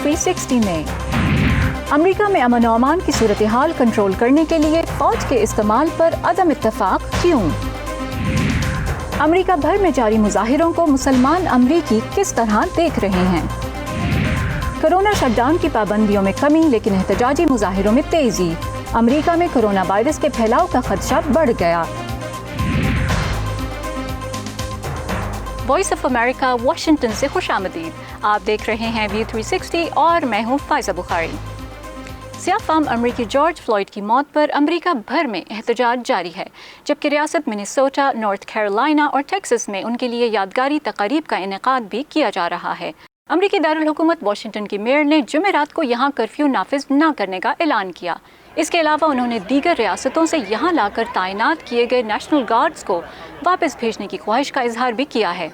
360 में। अमेरिका में अमन और अमान की सूरत हाल कंट्रोल करने के लिए फौज के इस्तेमाल पर अदम इत्तफाक क्यों? अमेरिका भर में जारी मुजाहिरों को मुसलमान अमरीकी किस तरह देख रहे हैं? कोरोना शटडाउन की पाबंदियों में कमी लेकिन एहतजाजी मुजाहिरों में तेजी। अमेरिका में कोरोना वायरस के फैलाव का खदशा बढ़ गया। वॉइस ऑफ अमेरिका वाशिंगटन से खुशामदीद। आप देख रहे हैं व्यू 360 और मैं हूं फायजा बुखारी। सियाह फाम अमरीकी जॉर्ज फ्लॉयड की मौत पर अमेरिका भर में एहतजाज जारी है, जबकि रियासत मिनेसोटा, नॉर्थ कैरोलिना और टेक्सास में उनके लिए यादगारी तकारीब का इनेकाद भी किया जा रहा है। अमरीकी दारुल हुकूमत वाशिंगटन की मेयर ने जुमेरात को यहाँ कर्फ्यू नाफिज न करने का ऐलान किया। इसके अलावा उन्होंने दीगर रियासतों से यहाँ लाकर तैनात किए गए नेशनल गार्ड्स को वापस भेजने की ख्वाहिश का इजहार भी किया है।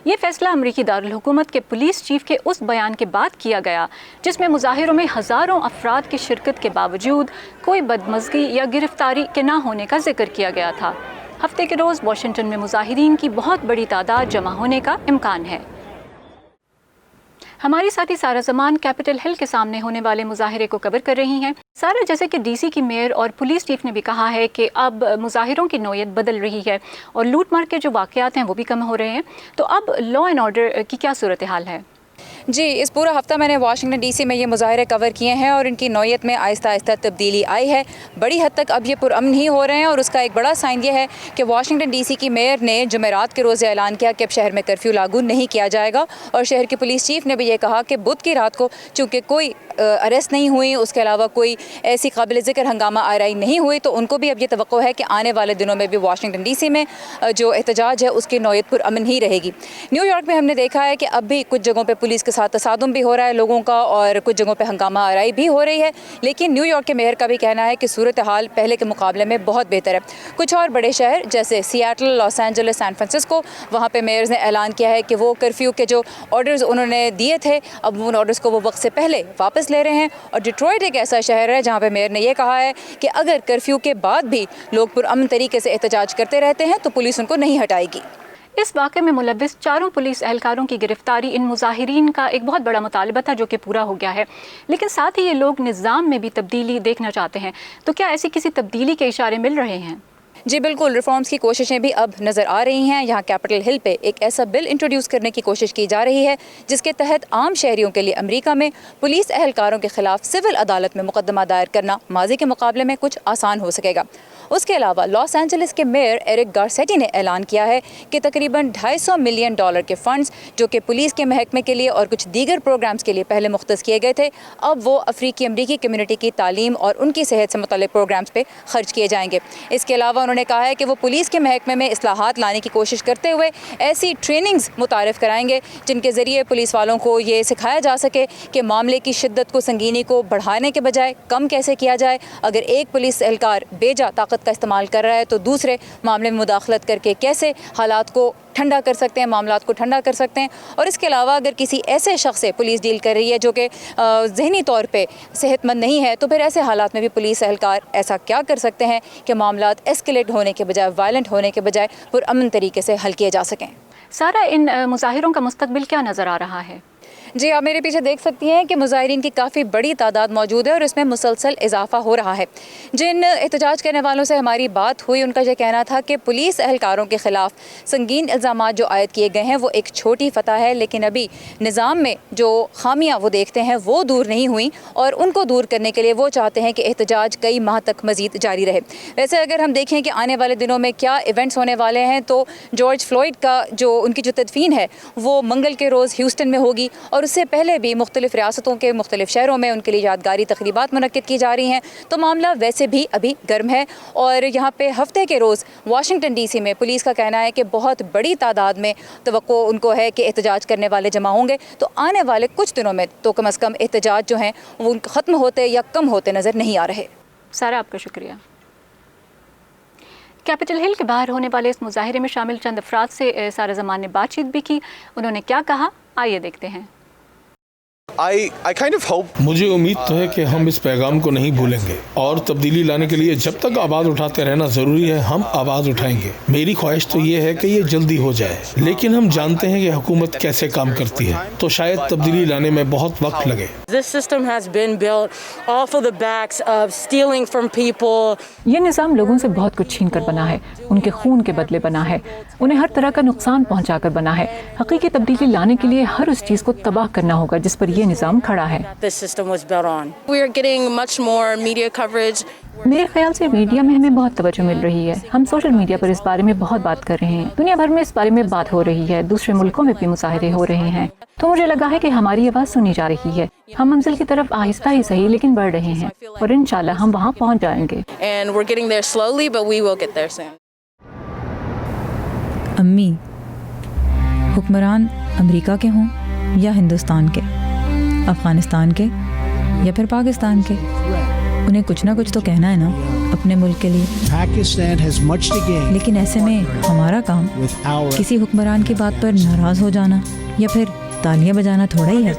ये फैसला अमरीकी दारुल हुकूमत के पुलिस चीफ के उस बयान के बाद किया गया जिसमें मुजाहिरों में हज़ारों अफराद की शिरकत के बावजूद कोई बदमज़गी या गिरफ्तारी के ना होने का जिक्र किया गया था। हफ्ते के रोज़ वाशिंगटन में मुजाहिरीन की बहुत बड़ी तादाद जमा होने का इम्कान है। हमारी साथी सारा जमान कैपिटल हिल के सामने होने वाले मुजाहिरे को कवर कर रही हैं। सारा, जैसे कि डीसी की मेयर और पुलिस चीफ ने भी कहा है कि अब मुजाहिरों की नौयत बदल रही है और लूट मार के जो वाक़यात हैं वो भी कम हो रहे हैं, तो अब लॉ एंड ऑर्डर की क्या सूरत हाल है? जी, इस पूरा हफ्ता मैंने वाशिंगटन डीसी में ये मुजाहरे कवर किए हैं और इनकी नौयत में आहिस्ता आहिस्ता तब्दीली आई है। बड़ी हद तक अब ये पुरअमन ही हो रहे हैं और उसका एक बड़ा साइन ये है कि वाशिंगटन डीसी की मेयर ने जुमेरात के रोज़ ऐलान किया कि अब शहर में कर्फ्यू लागू नहीं किया जाएगा और शहर के पुलिस चीफ ने भी ये कहा कि बुध की रात को चूँकि कोई अरेस्ट नहीं हुई, उसके अलावा कोई ऐसी काबिल ज़िक्र हंगामा आराई नहीं हुई, तो उनको भी अब ये तवक्को है कि आने वाले दिनों में भी वाशिंगटन डीसी में जो एहतजाज है उसकी नौयत पुरअमन ही रहेगी। न्यूयॉर्क में हमने देखा है कि अब भी कुछ जगहों पर पुलिस के साथ तसादुम भी हो रहा है लोगों का और कुछ जगहों पे हंगामा आराई भी हो रही है, लेकिन न्यूयॉर्क के मेयर का भी कहना है कि सूरत हाल पहले के मुकाबले में बहुत बेहतर है। कुछ और बड़े शहर जैसे Seattle, Los Angeles, San Francisco, वहाँ पे मेयर्स ने ऐलान किया है कि वो कर्फ्यू के जो ऑर्डर्स उन्होंने दिए थे अब उन ऑर्डर्स को वो वक्त से पहले वापस ले रहे हैं। और डिट्रॉइट एक ऐसा शहर है जहाँ पे मेयर ने यह कहा है कि अगर कर्फ्यू के बाद भी लोग पुरअमन तरीके से एहतजाज करते रहते हैं तो पुलिस उनको नहीं हटाएगी। इस वाक़े में मुलव्विस 4 पुलिस एहलकारों की गिरफ्तारी इन मुजाहिरीन का एक बहुत बड़ा मुतालबा था जो कि पूरा हो गया है, लेकिन साथ ही ये लोग निज़ाम में भी तब्दीली देखना चाहते हैं। तो क्या ऐसी किसी तब्दीली के इशारे मिल रहे हैं? जी बिल्कुल, रिफॉर्म्स की कोशिशें भी अब नज़र आ रही हैं। यहाँ कैपिटल हिल पे एक ऐसा बिल इंट्रोड्यूस करने की कोशिश की जा रही है जिसके तहत आम शहरियों के लिए अमेरिका में पुलिस एहलकारों के खिलाफ सिविल अदालत में मुकदमा दायर करना माजी के मुकाबले में कुछ आसान हो सकेगा। उसके अलावा लॉस एंजलिस के मेयर एरिक गारसेटी ने ऐलान किया है कि तकरीबन $250 मिलियन के फ़ंड्स जो कि पुलिस के महकमे के लिए और कुछ दीगर प्रोग्राम्स के लिए पहले मुख्तस किए गए थे, अब वो अफ्रीकी अमरीकी कम्युनिटी की तालीम और उनकी सेहत से मुतल्लिक़ प्रोग्राम्स पे खर्च किए जाएंगे। इसके अलावा उन्होंने कहा है कि वो पुलिस के महकमे में इस्लाहात लाने की कोशिश करते हुए ऐसी ट्रेनिंग्स मुतारिफ़ कराएंगे जिनके ज़रिए पुलिस वालों को ये सिखाया जा सके कि मामले की शिद्दत को, संगीनी को बढ़ाने के बजाय कम कैसे किया जाए। अगर एक पुलिस एहलकार बेजा ताकत का इस्तेमाल कर रहा है तो दूसरे मामले में मुदाखलत करके कैसे हालात को ठंडा कर सकते हैं, मामलात को ठंडा कर सकते हैं। और इसके अलावा अगर किसी ऐसे शख्स से पुलिस डील कर रही है जो कि ज़हनी तौर पे सेहतमंद नहीं है, तो फिर ऐसे हालात में भी पुलिस एहलकार ऐसा क्या कर सकते हैं कि मामलात एस्केलेट होने के बजाय, वायलेंट होने के बजाय पुरअमन तरीके से हल किए जा सकें। सारा, इन मुजाहिरों का मुस्तकबिल क्या नज़र आ रहा है? जी, आप मेरे पीछे देख सकती हैं कि मुजाहिरीन की काफ़ी बड़ी तादाद मौजूद है और इसमें मुसलसल इजाफा हो रहा है। जिन एहतजाज करने वालों से हमारी बात हुई उनका यह कहना था कि पुलिस एहलकारों के ख़िलाफ़ संगीन इल्ज़ामात जो आयद किए गए हैं वो एक छोटी फ़तह है, लेकिन अभी निज़ाम में जो खामियां वो देखते हैं वो दूर नहीं हुई और उनको दूर करने के लिए वो चाहते हैं कि एहतजाज कई माह तक मज़ीद जारी रहे। वैसे अगर हम देखें कि आने वाले दिनों में क्या इवेंट्स होने वाले हैं, तो जॉर्ज फ्लॉयड का जो उनकी जो तदफीन है वो मंगल के रोज़ ह्यूस्टन में होगी और उससे पहले भी मुख्तलिफ रियासतों के मुख्तलिफ शहरों में उनके लिए यादगारी तकरीबात मुनक्किद की जा रही हैं। तो मामला वैसे भी अभी गर्म है और यहाँ पे हफ्ते के रोज़ वाशिंगटन डीसी में पुलिस का कहना है कि बहुत बड़ी तादाद में तवक्को उनको है कि एहतजाज करने वाले जमा होंगे। तो आने वाले कुछ दिनों में तो कम अज़ कम एहतजाज जो हैं वो ख़त्म होते या कम होते नज़र नहीं आ रहे। सारा, आपका शुक्रिया। कैपिटल हिल के बाहर होने वाले इस मुजाहिरे में शामिल चंद अफराद से सारा ज़मान ने बातचीत भी की। उन्होंने क्या कहा, आइए देखते हैं। I kind of hope مجھے امید تو ہے کہ ہم اس پیغام کو نہیں بھولیں گے اور تبدیلی لانے کے لیے جب تک آواز اٹھاتے رہنا ضروری ہے ہم آواز اٹھائیں گے. میری خواہش تو یہ ہے کہ یہ جلدی ہو جائے, لیکن ہم جانتے ہیں کہ حکومت کیسے کام کرتی ہے, تو شاید تبدیلی لانے میں بہت وقت لگے. This system has been built off of the backs of stealing from people. یہ نظام لوگوں سے بہت کچھ چھین کر بنا ہے, ان کے خون کے بدلے بنا ہے, انہیں ہر طرح کا نقصان پہنچا کر بنا ہے. حقیقی تبدیلی لانے کے لیے ہر اس چیز کو تباہ کرنا ہوگا جس پر یہ نظام کھڑا ہے. This system was built on. We are getting much more media coverage. میرے خیال سے میڈیا میں ہمیں بہت توجہ مل رہی ہے. ہم سوشل میڈیا پر اس بارے میں بہت بات کر رہے ہیں, دنیا بھر میں اس بارے میں بات ہو رہی ہے, دوسرے ملکوں میں بھی مظاہرے ہو رہے ہیں. تو مجھے لگا ہے کہ ہماری آواز سنی جا رہی ہے. ہم منزل کی طرف آہستہ ہی صحیح لیکن بڑھ رہے ہیں, اور انشاءاللہ ہم وہاں پہنچ جائیں گے. And we're getting there slowly, but we will get there soon. امی, حکمران امریکہ کے ہوں یا ہندوستان کے, افغانستان کے یا پھر پاکستان کے, انہیں کچھ نہ کچھ تو کہنا ہے نا اپنے ملک کے لیے. لیکن ایسے میں ہمارا کام کسی حکمران کی بات پر ناراض ہو جانا یا پھر تالیاں بجانا تھوڑا ہی ہے.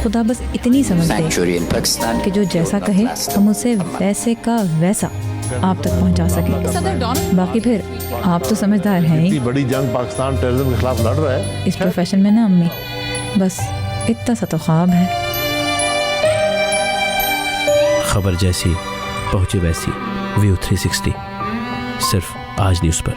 خدا بس اتنی سمجھ دے کہ جو جیسا کہے ہم اسے ویسے کا ویسا آپ تک پہنچا سکیں. باقی پھر آپ تو سمجھدار ہیں ہی. بڑی جنگ پاکستان ٹیررزم کے خلاف لڑ رہا ہے اس پروفیشن میں نا امی, بس اتنا سا تو خواب ہے. خبر جیسی پہنچے ویسی, ویو 360 صرف آج نیوز پر.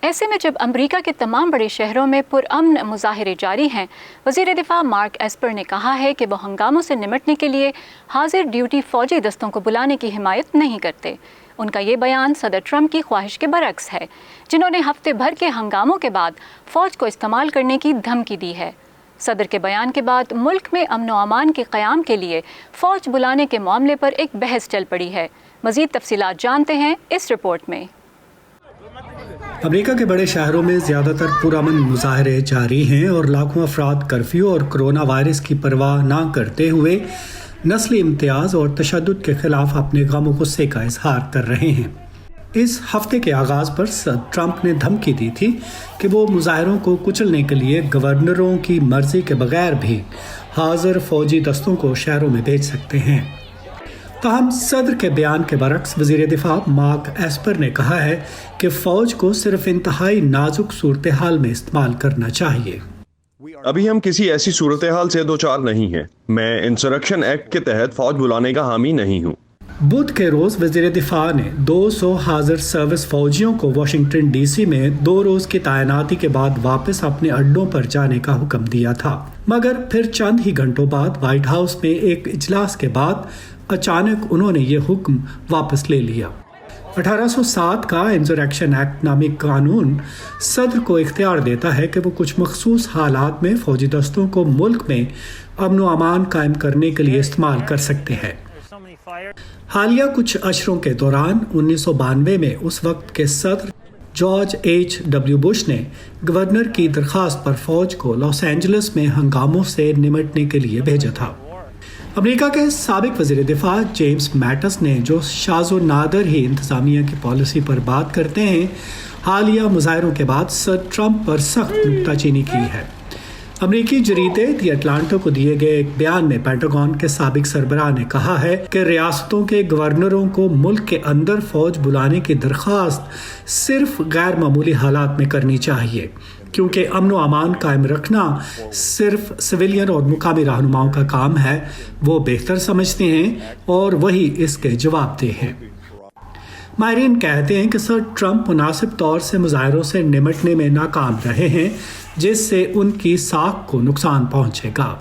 ایسے میں جب امریکہ کے تمام بڑے شہروں میں پرامن مظاہرے جاری ہیں, وزیر دفاع مارک ایسپر نے کہا ہے کہ وہ ہنگاموں سے نمٹنے کے لیے حاضر ڈیوٹی فوجی دستوں کو بلانے کی حمایت نہیں کرتے. ان کا یہ بیان صدر ٹرمپ کی خواہش کے برعکس ہے, جنہوں نے ہفتے بھر کے ہنگاموں کے بعد فوج کو استعمال کرنے کی دھمکی دی ہے. صدر کے بیان کے بعد ملک میں امن و امان کے قیام کے لیے فوج بلانے کے معاملے پر ایک بحث چل پڑی ہے. مزید تفصیلات جانتے ہیں اس رپورٹ میں. امریکہ کے بڑے شہروں میں زیادہ تر پرامن مظاہرے جاری ہیں اور لاکھوں افراد کرفیو اور کرونا وائرس کی پرواہ نہ کرتے ہوئے نسلی امتیاز اور تشدد کے خلاف اپنے غم و غصے کا اظہار کر رہے ہیں. اس ہفتے کے آغاز پر صدر ٹرمپ نے دھمکی دی تھی کہ وہ مظاہروں کو کچلنے کے لیے گورنروں کی مرضی کے بغیر بھی حاضر فوجی دستوں کو شہروں میں بھیج سکتے ہیں. تاہم صدر کے بیان کے برعکس وزیر دفاع مارک ایسپر نے کہا ہے کہ فوج کو صرف انتہائی نازک صورتحال میں استعمال کرنا چاہیے. ابھی ہم کسی ایسی صورتحال سے دوچار نہیں ہیں. میں انسرکشن ایکٹ کے تحت فوج بلانے کا حامی نہیں ہوں. بدھ کے روز وزیر دفاع نے 200 حاضر سروس فوجیوں کو واشنگٹن ڈی سی میں 2 روز کی تعیناتی کے بعد واپس اپنے اڈوں پر جانے کا حکم دیا تھا, مگر پھر چند ہی گھنٹوں بعد وائٹ ہاؤس میں ایک اجلاس کے بعد اچانک انہوں نے یہ حکم واپس لے لیا. 1807 کا انسرکشن ایکٹ نامی قانون صدر کو اختیار دیتا ہے کہ وہ کچھ مخصوص حالات میں فوجی دستوں کو ملک میں امن و امان قائم کرنے کے لیے استعمال کر سکتے ہیں. حالیہ کچھ اشروں کے دوران 1992 میں اس وقت کے صدر جارج H.W. بش نے گورنر کی درخواست پر فوج کو لاس اینجلس میں ہنگاموں سے نمٹنے کے لیے بھیجا تھا. امریکہ کے سابق وزیر دفاع جیمز میٹس نے, جو شاذ و نادر ہی انتظامیہ کی پالیسی پر بات کرتے ہیں, حالیہ مظاہروں کے بعد صدر ٹرمپ پر سخت نکتہ چینی کی ہے. امریکی جریدے دی اٹلانٹا کو دیے گئے ایک بیان میں پینٹاگون کے سابق سربراہ نے کہا ہے کہ ریاستوں کے گورنروں کو ملک کے اندر فوج بلانے کی درخواست صرف غیر معمولی حالات میں کرنی چاہیے, کیونکہ امن و امان قائم رکھنا صرف سویلین اور مقامی رہنماؤں کا کام ہے. وہ بہتر سمجھتے ہیں اور وہی اس کے جواب دہ ہیں. ماہرین کہتے ہیں کہ صدر ٹرمپ مناسب طور سے مظاہروں سے نمٹنے میں ناکام رہے ہیں, جس سے ان کی ساکھ کو نقصان پہنچے گا.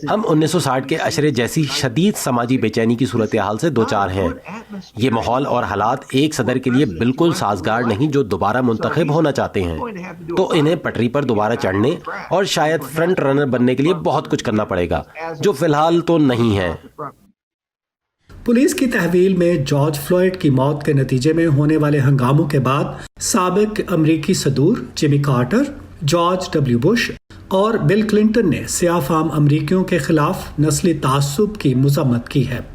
ہم 1960 کے عشرے جیسی شدید سماجی بے چینی کی صورتحال سے دوچار ہیں. یہ ماحول اور حالات ایک صدر کے لیے بالکل سازگار نہیں جو دوبارہ منتخب ہونا چاہتے ہیں. تو انہیں پٹری پر دوبارہ چڑھنے اور شاید فرنٹ رنر بننے کے لیے بہت کچھ کرنا پڑے گا, جو فی الحال تو نہیں ہے. پولیس کی تحویل میں جارج فلوئڈ کی موت کے نتیجے میں ہونے والے ہنگاموں کے بعد سابق امریکی صدور Jimmy Carter George W Bush और बिल क्लिंटन ने सियाह फाम अमरीकियों के खिलाफ नस्ली तासुब की मजम्मत की है।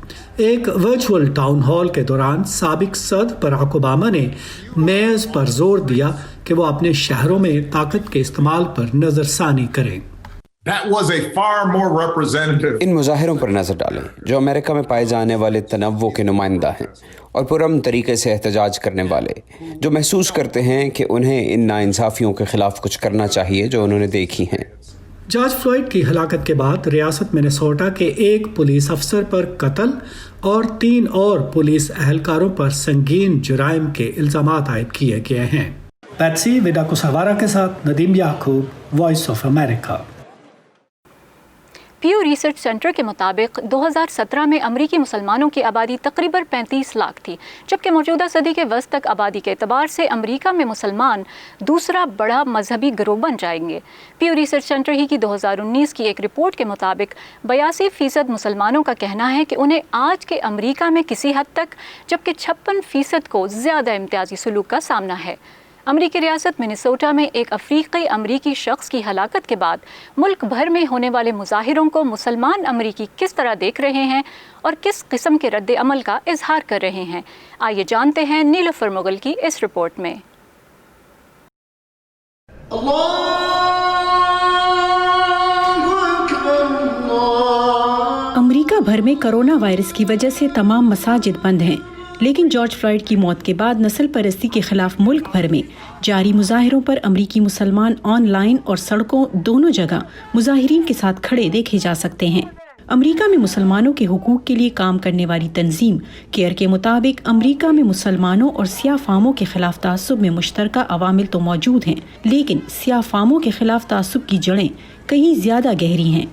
एक वर्चुअल टाउन हॉल के दौरान साबिक सदर बराक ओबामा ने मेयर्स पर जोर दिया कि वो अपने शहरों में ताकत के इस्तेमाल पर नजरसानी करें। इन मुजाहिरों पर नजर डालें जो अमेरिका में पाए जाने वाले तनव्वुर के नुमाइंदा हैं और पुरअमन तरीके से एहतजाज करने वाले, जो महसूस करते हैं कि उन्हें इन नाइंसाफियों के खिलाफ कुछ करना चाहिए जो उन्होंने देखी हैं। जॉर्ज फ्लॉयड की हलाकत के बाद रियासत मिनेसोटा के एक पुलिस अफसर पर कत्ल और 3 और पुलिस एहलकारों पर संगीन जुराइम के इल्जामात आयद किए गए हैं। पैट्सी विडाकुसवारा के साथ Nadeem Yaqoob, Voice of America. Pew Research Center के मुताबिक 2017 में अमरीकी मुसलमानों की आबादी तकरीबन 35 लाख थी, जबकि मौजूदा सदी के वस्त तक आबादी के एतबार से अमरीका में मुसलमान दूसरा बड़ा मजहबी गिरोह बन जाएंगे। प्यू रिसर्च सेंटर ही की 2019 की एक रिपोर्ट के मुताबिक 82% मुसलमानों का कहना है कि उन्हें आज के अमरीका में किसी हद तक, जबकि 56% को ज़्यादा इम्तियाजी सलूक का सामना है। अमरीकी रियासत मिनेसोटा में एक अफ्रीकी अमरीकी शख्स की हलाकत के बाद मुल्क भर में होने वाले मुजाहिरों को मुसलमान अमरीकी किस तरह देख रहे हैं और किस किस्म के रद्द अमल का इजहार कर रहे हैं, आइए जानते हैं नीलुफर मुगल की इस रिपोर्ट में। अमरीका भर में कोरोना वायरस की वजह से तमाम मसाजिद बंद हैं, लेकिन जॉर्ज फ्लॉयड की मौत के बाद नस्ल परस्ती के खिलाफ मुल्क भर में जारी मुजाहिरों पर अमरीकी मुसलमान ऑनलाइन और सड़कों दोनों जगह मुजाहिरीन के साथ खड़े देखे जा सकते हैं। अमरीका में मुसलमानों के हुकूक के लिए काम करने वाली तंजीम केयर के मुताबिक अमरीका में मुसलमानों और सियाह फामों के खिलाफ तासुब में मुश्तरका अवामिल तो मौजूद हैं, लेकिन सियाह फामों के खिलाफ तासुब की जड़ें कहीं ज्यादा गहरी हैं।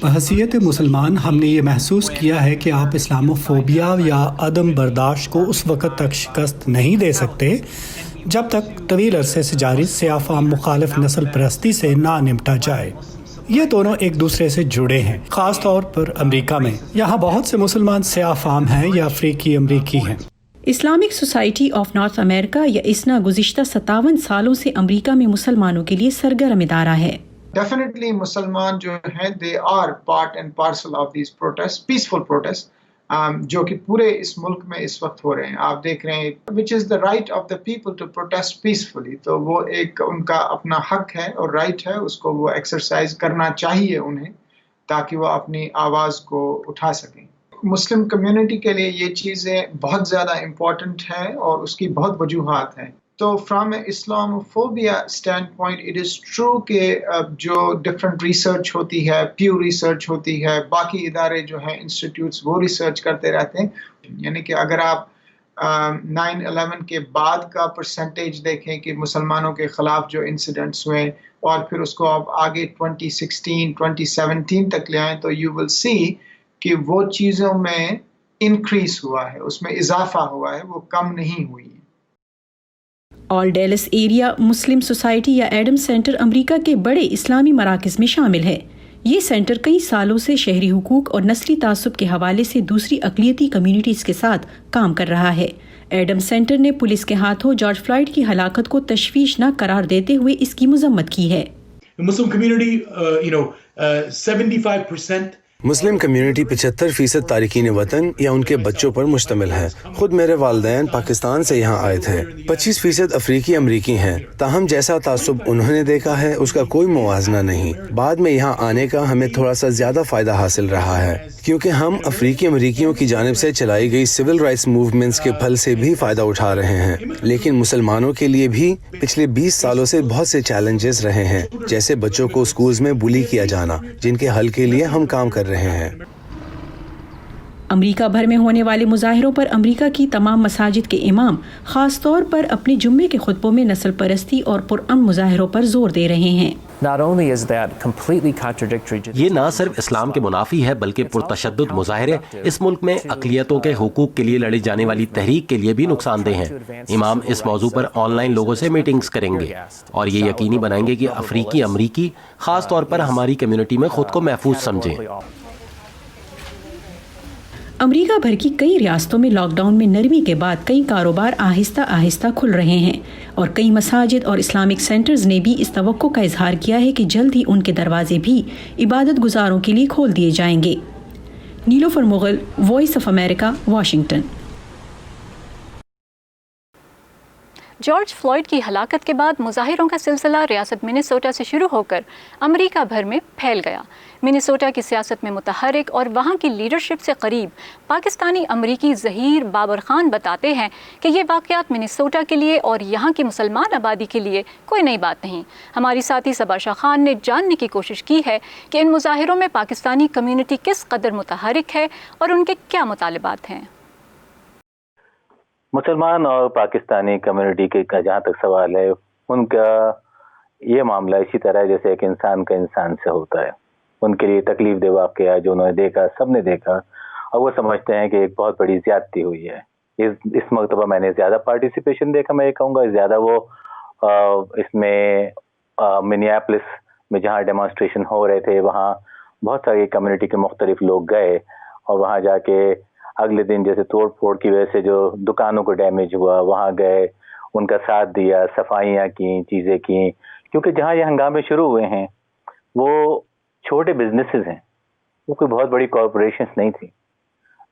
बहसीयत मुसलमान हमने ये महसूस किया है कि आप इस्लामोफोबिया या अदम बर्दाश्त को उस वक़्त तक शिकस्त नहीं दे सकते जब तक तवील अरसे से जारी सियाफाम मुखालिफ नस्ल परस्ती से ना निपटा जाए। ये दोनों एक दूसरे से जुड़े हैं, ख़ास तौर पर अमरीका में। यहाँ बहुत से मुसलमान सियाफाम हैं या अफ्रीकी अमरीकी हैं। Islamic society of north America या इसना गुज़िश्ता 57 सालों से अमरीका में मुसलमानों के लिए सरगर्म इदारा है। डेफिनेटली मुसलमान जो हैं they are part and parcel of these protest, peaceful protest, जो कि पूरे इस मुल्क में इस वक्त हो रहे हैं। आप देख रहे हैं which is the right of the people to protest peacefully, तो वो एक उनका अपना हक है और राइट है, उसको वो एक्सरसाइज करना चाहिए उन्हें, ताकि वो अपनी आवाज़ को उठा सकें। मुस्लिम कम्युनिटी के लिए ये चीज़ें बहुत ज़्यादा इम्पॉर्टेंट हैं और उसकी बहुत वजूहात हैं। तो from Islamophobia stand point it is true कि जो डिफरेंट रिसर्च होती है, प्यू रिसर्च होती है, बाकी इदारे जो हैं इंस्टीट्यूट्स वो रिसर्च करते रहते हैं, यानी कि अगर आप 9/11 के बाद का परसेंटेज देखें कि मुसलमानों के ख़िलाफ़ जो इंसिडेंट्स हुए और फिर उसको आप आगे 2016, 2017 तक ले आएँ, तो यू विल सी कि वो चीज़ों में इंक्रीज़ हुआ है, उसमें इजाफा हुआ है, वो कम नहीं हुई है। ऑल डेलस एरिया मुस्लिम सोसाइटी या एडम सेंटर अमरीका के बड़े इस्लामी मराकज़ में शामिल है। ये सेंटर कई सालों से शहरी हुकूक और नस्ली तासुब के हवाले से दूसरी अक़लियती कम्युनिटीज़ के साथ काम कर रहा है। एडम सेंटर ने पुलिस के हाथों जॉर्ज फ्लॉयड की हलाकत को तशवीशनाक करार देते हुए इसकी मजम्मत की है। मुस्लिम कम्युनिटी 75% तारिकीन वतन या उनके बच्चों पर मुश्तमिल है। खुद मेरे वालिदैन पाकिस्तान से यहाँ आए थे। 25% अफ्रीकी अमरीकी हैं। ताहम जैसा तासुब उन्होंने देखा है उसका कोई मुवाजना नहीं। बाद में यहाँ आने का हमें थोड़ा सा ज्यादा फायदा हासिल रहा है, क्योंकि हम अफ्रीकी अमरीकियों की जानिब से चलाई गई सिविल राइट्स मूवमेंट्स के फल से भी फायदा उठा रहे हैं। लेकिन मुसलमानों के लिए भी पिछले 20 सालों से बहुत से चैलेंजेस रहे हैं, जैसे बच्चों को स्कूल्स में बुली किया जाना, जिनके हल के लिए हम काम कर रहे हैं। अमरीका भर में होने वाले मुजाहिरों पर अमरीका की तमाम मसाजिद के इमाम खास तौर पर अपने जुम्मे के खुतबों में नस्ल परस्ती और पुरअमन मुजाहिरों पर जोर दे रहे हैं। ये न सिर्फ इस्लाम के मुनाफी है, बल्कि पुरतशद्दुद मुजाहिरे इस मुल्क में अक़लियतों के हुकूक के लिए लड़ी जाने वाली तहरीक के लिए भी नुकसानदेह हैं। इमाम इस मौजू पर ऑनलाइन लोगों से मीटिंग्स करेंगे और ये यकीनी बनाएंगे कि अफ्रीकी अमरीकी खास तौर पर हमारी कम्युनिटी में खुद को महफूज समझें। अमरीका भर की कई रियासतों में लॉकडाउन में नरमी के बाद कई कारोबार आहिस्ता आहिस्ता खुल रहे हैं और कई मसाजिद और इस्लामिक सेंटर्स ने भी इस तवक्को का इजहार किया है कि जल्द ही उनके दरवाजे भी इबादत गुजारों के लिए खोल दिए जाएंगे। Nilofar Mughal, Voice of America, Washington. George Floyd की हलाकत के बाद मुजाहिरों का सिलसिला रियासत मिनेसोटा से शुरू होकर अमेरिका भर में फैल गया। मिनेसोटा की सियासत में मुतहरिक और वहाँ की लीडरशिप से करीब पाकिस्तानी अमरीकी ज़हीर बाबर खान बताते हैं कि ये वाक़यात मिनेसोटा के लिए और यहाँ की मुसलमान आबादी के लिए कोई नई बात नहीं। हमारी साथी सबा शाह खान ने जानने की कोशिश की है कि इन मुजाहिरों में पाकिस्तानी कम्यूनिटी किस कदर मुतहरिक है और उनके क्या मुतालबात हैं। मुसलमान और पाकिस्तानी कम्युनिटी के जहाँ तक सवाल है, उनका ये मामला इसी तरह जैसे एक इंसान का इंसान से होता है। उनके लिए तकलीफ दे वाक़या जो उन्होंने देखा, सबने देखा, और वो समझते हैं कि एक बहुत बड़ी ज़्यादती हुई है। इस मरतबा मैंने ज़्यादा पार्टिसिपेशन देखा, मैं ये कहूँगा ज़्यादा वो इसमें मिनियापोलिस में जहाँ डेमोन्स्ट्रेशन हो रहे थे वहाँ बहुत सारी कम्युनिटी के मुख्तलिफ लोग गए और वहाँ जाके अगले दिन जैसे तोड़ फोड़ की वजह से जो दुकानों को डैमेज हुआ वहाँ गए, उनका साथ दिया, सफाइयाँ की, चीज़ें की, क्योंकि जहाँ ये हंगामे शुरू हुए हैं वो छोटे बिजनेसेस हैं, वो कोई बहुत बड़ी कॉरपोरेशंस नहीं थी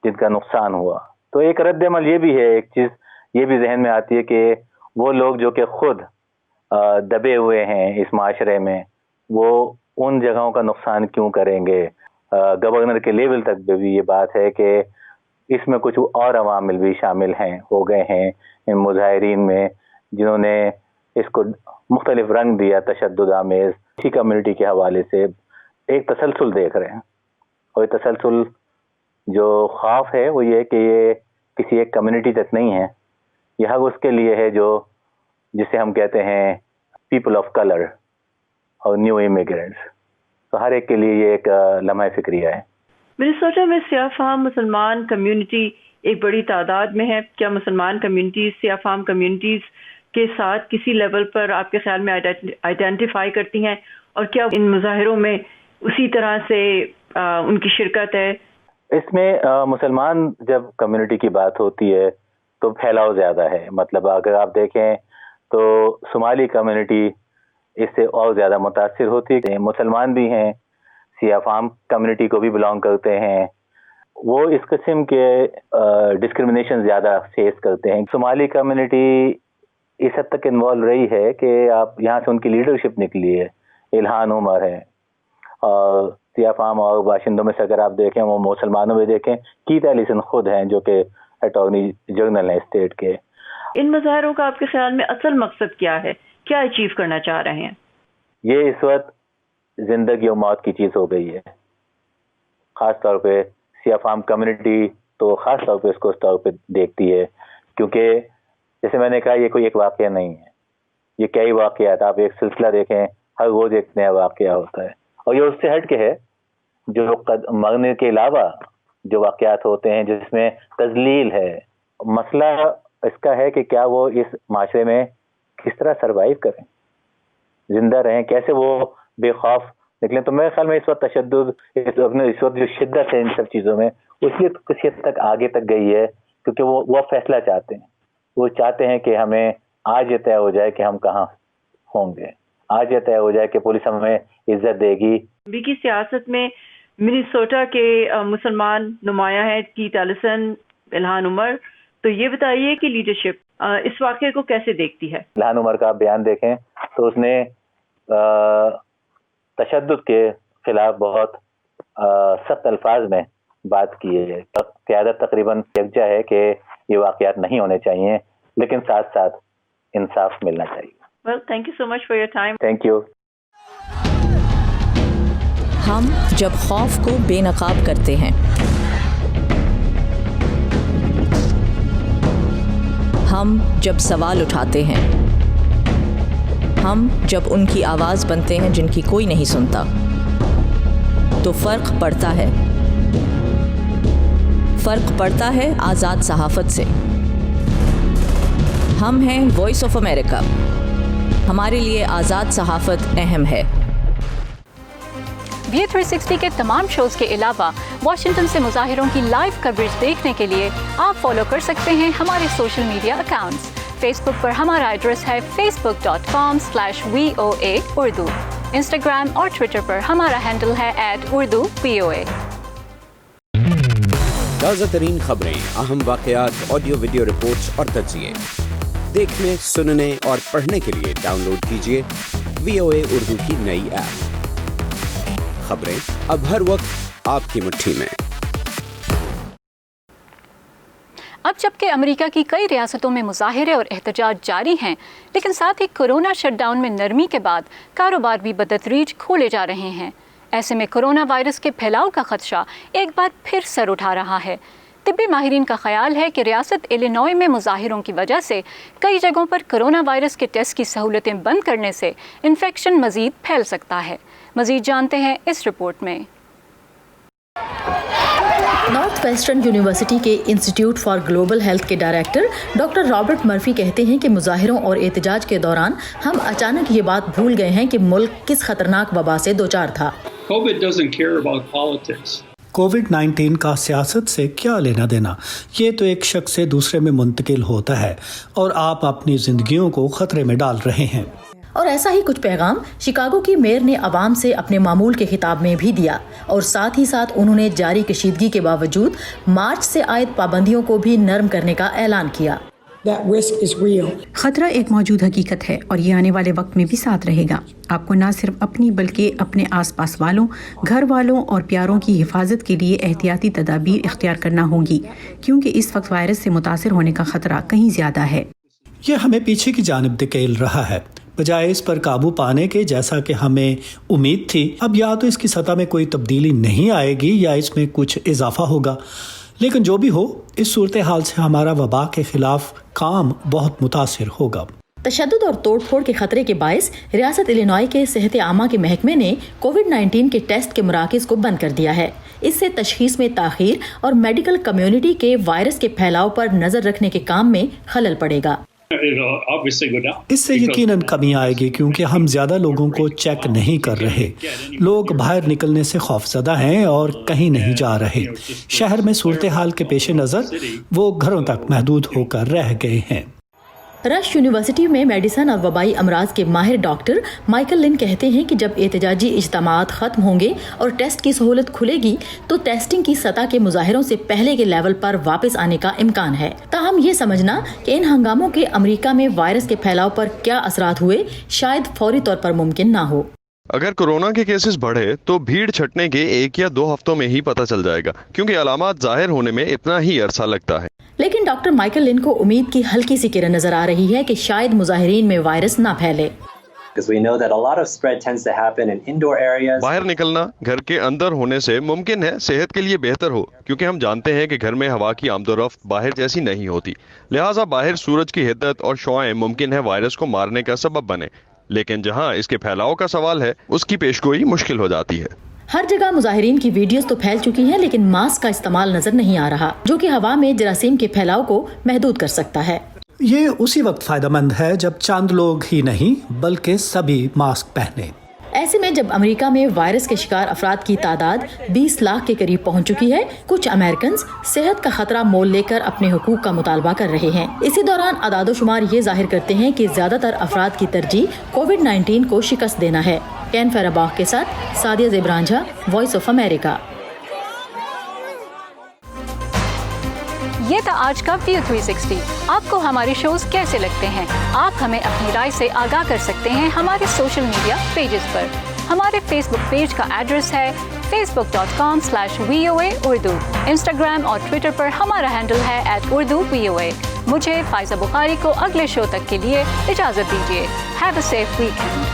जिनका नुकसान हुआ। तो एक रद्द अमल ये भी है, एक चीज़ ये भी जहन में आती है कि वो लोग जो कि खुद दबे हुए हैं इस माशरे में, वो उन जगहों का नुकसान क्यों करेंगे। गवर्नर के लेवल तक भी ये बात है कि इसमें कुछ और अवामिल भी शामिल हैं, हो गए हैं इन मुजाहिरीन में, जिन्होंने इसको मुख्तलिफ रंग दिया तशद्दुद आमेज़। इसी कम्युनिटी के हवाले से एक तसलसल देख रहे हैं, और ये तसलसल जो खौफ है वो ये है कि ये किसी एक कम्युनिटी तक नहीं है, यह उसके लिए है जो जिसे हम कहते हैं पीपल ऑफ कलर और न्यू इमिग्रेंट्स। तो हर एक के लिए ये एक लम्हा फिक्रिया है। मिनेसोटा में सियाह फाम मुसलमान कम्युनिटी एक बड़ी तादाद में है। क्या मुसलमान कम्युनिटीज़ सियाह फाम कम्युनिटीज़ के साथ किसी लेवल पर आपके ख्याल में आइडेंटिफाई करती हैं, और क्या इन मुजाहिरों में उसी तरह से उनकी शिरकत है? इसमें मुसलमान जब कम्युनिटी की बात होती है तो फैलाव ज़्यादा है। मतलब अगर आप देखें तो सोमाली कम्युनिटी इससे और ज़्यादा मुतासिर होती है। मुसलमान भी हैं, सियाह फाम कम्युनिटी को भी बिलोंग करते हैं, वो इस किस्म के डिस्क्रिमिनेशन ज़्यादा फेस करते हैं। सोमाली कम्युनिटी इस हद तक इन्वॉल्व रही है कि आप यहाँ से उनकी लीडरशिप निकली है, इल्हान उमर है, और सियाह फाम और बाशिंदों में से अगर आप देखें, वो मुसलमानों में देखें, कीथ एलिसन खुद हैं जो कि अटॉर्नी जनरल हैं स्टेट के। इन मुजाहिरों का आपके ख्याल में असल मकसद क्या है, क्या अचीव करना चाह रहे हैं? ये इस वक्त जिंदगी और मौत की चीज़ हो गई है। ख़ास तौर पे सियाह फाम कम्युनिटी तो ख़ास तौर पे इसको उस तौर पे देखती है, क्योंकि जैसे मैंने कहा ये कोई एक वाक़या नहीं है, ये कई वाक़यात, आप एक सिलसिला देखें, हर रोज़ एक नया वाक़या होता है। और ये उससे हट के है जो मरने के अलावा जो वाक़यात होते हैं जिसमें तज़लील है। मसला इसका है कि क्या वो इस माशरे में किस तरह सर्वाइव करें, जिंदा रहें, कैसे वो बेखौफ निकलें। तो मेरे ख्याल में इस वक्त तशद्दुद, इस वक्त जो शिद्दत है इन सब चीज़ों में, उसलिए किसी हद तक आगे तक गई है, क्योंकि वो फैसला चाहते हैं। वो चाहते हैं कि हमें आज ये तय हो जाए कि हम कहाँ होंगे, आज ये तय हो जाए कि पुलिस हमें इज्जत देगी। अमेरिकी सियासत में मिनेसोटा के मुसलमान नुमाया हैं कीथ एलिसन, इल्हान उमर, तो ये बताइए कि लीडरशिप इस वाक़े को कैसे देखती है? इल्हान उमर का बयान देखें तो उसने तशद्दुद के खिलाफ बहुत सख्त अल्फाज में बात की है। क़यादत तकरीबन यकजा है कि ये वाक़यात नहीं होने चाहिए, लेकिन साथ साथ इंसाफ मिलना चाहिए। Well, thank you so much for your time. Thank you. हम जब खौफ को बेनकाब करते हैं, हम जब सवाल उठाते हैं, हम जब उनकी आवाज़ बनते हैं जिनकी कोई नहीं सुनता, तो फ़र्क पड़ता है आज़ाद सहाफ़त से। हम हैं वॉइस ऑफ अमेरिका, हमारे लिए आज़ाद सहाफ़त अहम है। View 360 के तमाम शोज के अलावा वाशिंगटन से मुजाहिरों की लाइव कवरेज देखने के लिए आप फॉलो कर सकते हैं हमारे सोशल मीडिया अकाउंट्स। फेसबुक पर हमारा एड्रेस है facebook.com/VOA Urdu। इंस्टाग्राम और ट्विटर पर हमारा हैंडल है @UrduVOA। ताज़ा तरीन खबरें, अहम वाक़यात, ऑडियो वीडियो रिपोर्ट्स और तज्ज़िये देखने, सुनने और पढ़ने के लिए डाउनलोड कीजिए VOA उर्दू की नई ऐप। खबरें अब हर वक्त आपकी मुट्ठी में। अब जबकि अमेरिका की कई रियासतों में मुजाहिरे और एहतजाज जारी हैं, लेकिन साथ ही कोरोना शटडाउन में नरमी के बाद कारोबार भी बदतदरीज खोले जा रहे हैं। ऐसे में कोरोना वायरस के फैलाव का खदशा एक बार फिर सर उठा रहा है। तिब्बी माहिरीन का ख्याल है कि रियासत इलिनॉय में मुजाहिरों की वजह से कई जगहों पर कोरोना वायरस के टेस्ट की सहूलतें बंद करने से इन्फेक्शन मजीद फैल सकता है। मजीद जानते हैं इस रिपोर्ट में। नॉर्थ वेस्टर्न यूनिवर्सिटी के इंस्टीट्यूट फॉर ग्लोबल हेल्थ के डायरेक्टर डॉक्टर रॉबर्ट मर्फी कहते हैं कि मुजाहिरों और एहतजाज के दौरान हम अचानक ये बात भूल गए हैं कि मुल्क किस खतरनाक वबा से दोचार था। कोविड-19 का सियासत से क्या लेना देना, ये तो एक शख्स से दूसरे में मुंतकिल होता है और आप अपनी जिंदगियों को खतरे में डाल रहे हैं। और ऐसा ही कुछ पैगाम शिकागो की मेयर ने आवाम से अपने मामूल के खिताब में भी दिया और साथ ही साथ उन्होंने जारी कशीदगी के बावजूद मार्च से आयद पाबंदियों को भी नरम करने का ऐलान किया। खतरा एक मौजूद हकीकत है और ये आने वाले वक्त में भी साथ रहेगा। आपको न सिर्फ अपनी बल्कि अपने आसपास वालों, घर वालों और प्यारों की हिफाजत के लिए एहतियाती तदाबीर इख्तियार करना होगी, क्योंकि इस वक्त वायरस से मुतासिर होने का खतरा कहीं ज्यादा है। ये हमें पीछे की जानिब धकेल रहा है, बजाय इस पर काबू पाने के जैसा कि हमें उम्मीद थी। अब या तो इसकी सतह में कोई तब्दीली नहीं आएगी या इसमें कुछ इजाफा होगा, लेकिन जो भी हो, इस सूरत हाल से हमारा वबा के खिलाफ काम बहुत मुतासिर होगा। तशद्दुद और तोड़ फोड़ के खतरे के बायस रियासत इलिनॉय के सेहत आमा के महकमे ने कोविड-19 के टेस्ट के मराकज़ को बंद कर दिया है। इससे तशखीस में ताखीर और मेडिकल कम्युनिटी के वायरस के फैलाव पर नजर रखने के काम में खलल पड़ेगा। इससे यकीनन कमी आएगी क्योंकि हम ज्यादा लोगों को चेक नहीं कर रहे। लोग बाहर निकलने से खौफजदा हैं और कहीं नहीं जा रहे। शहर में सूरत हाल के पेश नज़र वो घरों तक महदूद होकर रह गए हैं। रश यूनिवर्सिटी में मेडिसन और वबाई अमराज के माहिर डॉक्टर माइकल लिन कहते हैं कि जब एहतजाजी इज्तिमात खत्म होंगे और टेस्ट की सहूलत खुलेगी तो टेस्टिंग की सतह के मुजाहिरों से पहले के लेवल पर वापस आने का इम्कान है। ताहम ये समझना कि इन हंगामों के अमेरिका में वायरस के फैलाव पर क्या असरात हुए शायद फौरी तौर पर मुमकिन ना हो। अगर कोरोना के केसेस बढ़े तो भीड़ छटने के 1 या 2 हफ्तों में ही पता चल जाएगा, क्योंकि अलामात जाहिर होने में इतना ही अरसा लगता है। लेकिन डॉक्टर माइकल लिन को उम्मीद की हल्की सी किरण नजर आ रही है कि शायद मुजाहिरीन में वायरस ना फैले। बाहर निकलना घर के अंदर होने से मुमकिन है सेहत के लिए बेहतर हो, क्योंकि हम जानते हैं कि घर में हवा की आमदोरफ्त बाहर जैसी नहीं होती। लिहाजा बाहर सूरज की हिद्दत और शुआएं मुमकिन है वायरस को मारने का सबब बने, लेकिन जहां इसके फैलाव का सवाल है उसकी पेशगोई मुश्किल हो जाती है। हर जगह मुजाहिरीन की वीडियोस तो फैल चुकी हैं, लेकिन मास्क का इस्तेमाल नजर नहीं आ रहा, जो कि हवा में जरासीम के फैलाव को महदूद कर सकता है। ये उसी वक्त फायदेमंद है जब चंद लोग ही नहीं बल्कि सभी मास्क पहने। ऐसे में जब अमेरिका में वायरस के शिकार अफराद की तादाद 20 लाख के करीब पहुंच चुकी है, कुछ अमेरिकन सेहत का खतरा मोल लेकर अपने हुकूक का मुतालबा कर रहे हैं। इसी दौरान अदादोशुमार ये जाहिर करते हैं कि ज्यादातर अफराद की तरजीह कोविड-19 को शिकस्त देना है। कैन फेराबाग के साथ सादिया ज़ेबरांझा, वॉइस ऑफ अमेरिका। ये था आज का व्यू 360। आपको हमारे शोज कैसे लगते हैं? आप हमें अपनी राय से आगाह कर सकते हैं हमारे सोशल मीडिया पेजेस पर। हमारे फेसबुक पेज का एड्रेस है facebook.com/VOA Urdu। इंस्टाग्राम और ट्विटर पर हमारा हैंडल है @UrduVOA। मुझे फाइजा बुखारी को अगले शो तक के लिए इजाजत दीजिए। Have a safe weekend.